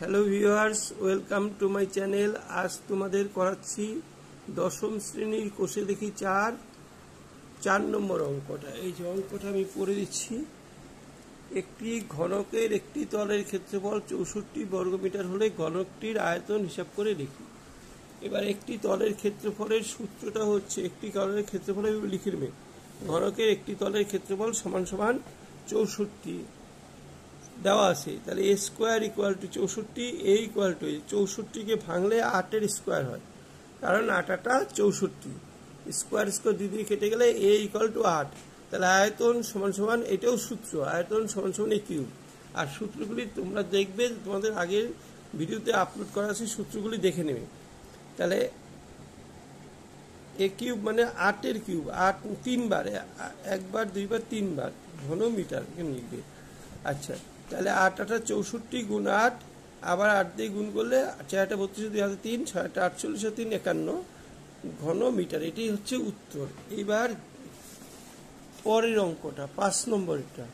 Hello viewers, welcome to my channel. আজ তোমাদের করাচ্ছি দশম শ্রেণীর কোষে দেখি চার নম্বর অঙ্কটা। এই যে অঙ্কটা আমি পড়ে দিচ্ছি। একটি ঘনকের একটি তলের ক্ষেত্রফল 64 বর্গমিটার হলে ঘনকটির আয়তন হিসাব করে লিখি। এবার একটি তলের ক্ষেত্রফলের সূত্রটা হচ্ছে, একটি তলের ক্ষেত্রফল লিখে নেবে, ঘনকের একটি তলের ক্ষেত্রফল সমান সমান 64 দেওয়া আছে। তাহলে a square equal to 64, a equal to 64কে ভাঙলে 8-এর স্কোয়ার হয়, কারণ 8-8 64, স্কোয়ার স্কোয়ার দিয়ে কেটে গেলে এ ইকুয়াল টু 8। তাহলে আয়তন সমান সমান, এটাও সূত্র, আয়তন সমান সমান এ কিউব। আর সূত্রগুলি তোমরা দেখবে, তোমাদের আগের ভিডিওতে আপলোড করা আছে, সূত্রগুলি দেখে নেবে। তাহলে এ কিউব মানে 8-এর কিউব, 8 3বার, একবার দুইবার তিনবার ঘন মিটার লিখবে। আচ্ছা, তাহলে 8-8 64 গুণ 8, আবার 8 দিয়ে গুণ করলে 4-8 32, 2 হাতে 3, 6-8 48, 3 51 ঘন মিটার। এটি হচ্ছে উত্তর। এইবার পরের অঙ্কটা 5 নম্বরটা।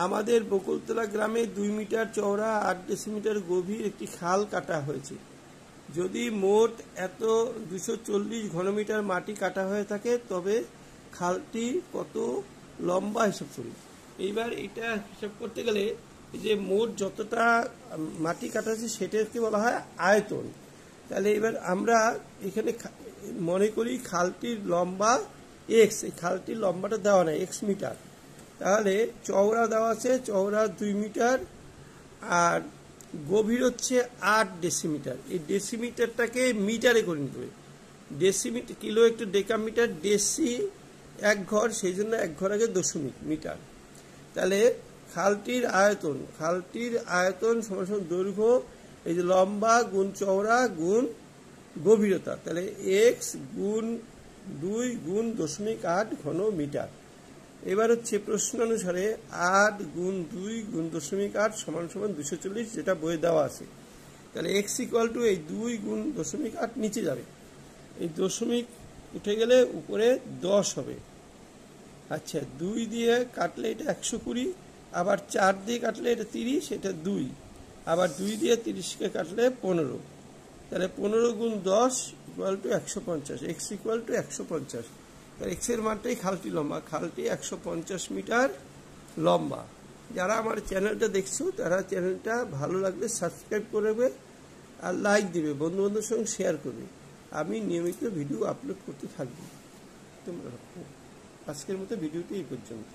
আমাদের বকুলতলা গ্রামে 2 মিটার চওড়া 8 ডেসিমিটার গভীর একটি খাল কাটা হয়েছে। যদি মোট 240 ঘনমিটার মাটি কাটা হয়ে থাকে, তবে খালটি কত লম্বা হিসাব করি। এইবার এটা হিসাব করতে গেলে যে মোট যতটা মাটি কাটা আছে সেটাকে বলা হয় আয়তন। তাহলে এবার আমরা এখানে মনে করি খালটির লম্বা এক্স, এই খালটির লম্বাটা দেওয়া নেই এক্স মিটার। তাহলে চওড়া দেওয়া আছে, চওড়া 2 মিটার, আর গভীর হচ্ছে 8 ডেসিমিটার। এই ডেসিমিটারটাকে মিটারে করে নিতে হবে। ডেসিমিটার, কিলো একটু ডেকামিটার, ডেসি 1 ঘর, সেই জন্য 1 ঘর আগে দশমিক মিটার। তাহলে খালটির আয়তন সমান সমান দৈর্ঘ্য, এই যে লম্বা গুণ চওড়া গুণ গভীরতা, তাহলে এক্স গুণ 2 গুণ 0.8 ঘন মিটার। এবার হচ্ছে প্রশ্ন অনুসারে 8 গুণ 2 গুণ 0.8 সমান সমান 240, যেটা বইয়ে দেওয়া আছে। তাহলে এক্স ইকুয়াল টু এই 2 গুণ 0.8 নিচে যাবে, এই দশমিক উঠে গেলে উপরে 10 হবে। আচ্ছা, 2 দিয়ে কাটলে এটা 120, আবার 4 দিয়ে কাটলে এটা 30, এটা 2, আবার 2 দিয়ে 30কে কাটলে 15। তাহলে 15 গুণ 10 equal to 150, x equal to 150। তাহলে এক্সের মানটাই খালটি লম্বা, খালটি 150 মিটার লম্বা। যারা আমার চ্যানেলটা দেখছো, তারা চ্যানেলটা ভালো লাগলে সাবস্ক্রাইব করবে আর লাইক দেবে, বন্ধু বান্ধবের সঙ্গে শেয়ার করবে। আমি নিয়মিত ভিডিও আপলোড করতে থাকবো। তোমরা আজকের মতো ভিডিওটি এই পর্যন্ত।